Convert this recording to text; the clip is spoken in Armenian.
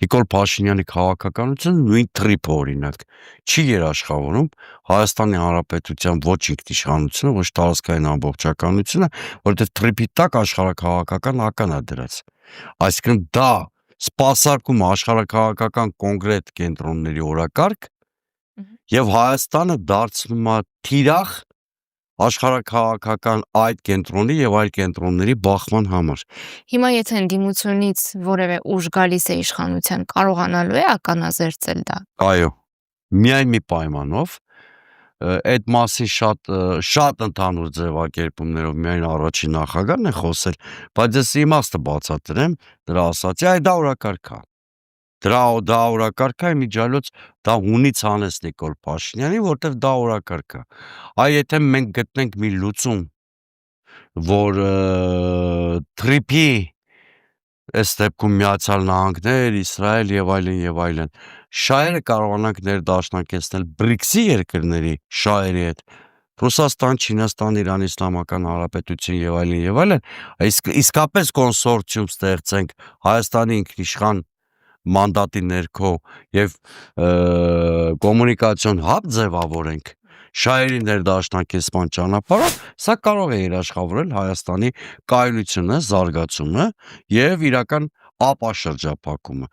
Նիկոլ Փաշինյանի քաղաքականությունը նույն թրիփը օրինակ չի երաշխավորում Հայաստանի Հանրապետության ոչ ինքնիշխանությունը, ոչ տարածքային ամբողջականությունը, որովհետև թրիփի տակ աշխարհաքաղաքական ականա դրած։ Այսինքն դա սպասարկում աշխարհաքաղաքական կոնկրետ կենտրոնների օրակարգ եւ Հայաստանը դարձնում է թիրախ աշխարհաքաղաքական այդ կենտրոնի եւ այլ կենտրոնների բախման համար։ Հիմա եթե ընդդիմությունից որևէ ուժ գալիս է իշխանության, կարողանալու է ականազերծել դա։ Այո, միայն մի պայմանով, այդ մասին շատ ընդհանուր ձևակերպումներով միայն առաջին նախագահն է խոսել, բայց ես իմաստը բացատրեմ դրա ասացի, դա օրակարգ է։ Դա օրակարգ է, իմիջիայլոց դա հունից հանեց Նիկոլ Փաշինյանի, որտեվ դա օրակարգ է։ Այ եթե մենք գտնենք մի լուծում, որ թրիփի այս դեպքում Միացյալ Նահանգներ, Իսրայել եւ այլն, շահերը կարողանանք ներդաշնակեցնել BRICS-ի երկրների շահերի հետ, Ռուսաստան, Չինաստան, Իրան Իսլամական Հանրապետություն եւ այլն, իսկապես կոնսորցիում ստեղծենք Հայաստանի ինքնիշխան մանդատի ներքո եւ կոմունիկացիոն հաբ ձևավորենք շահերի ներդաշնակեցման ճանապարհով, սա կարող է երաշխավորել Հայաստանի կայունությունը, զարգացումը եւ իրական ապաշրջափակումը։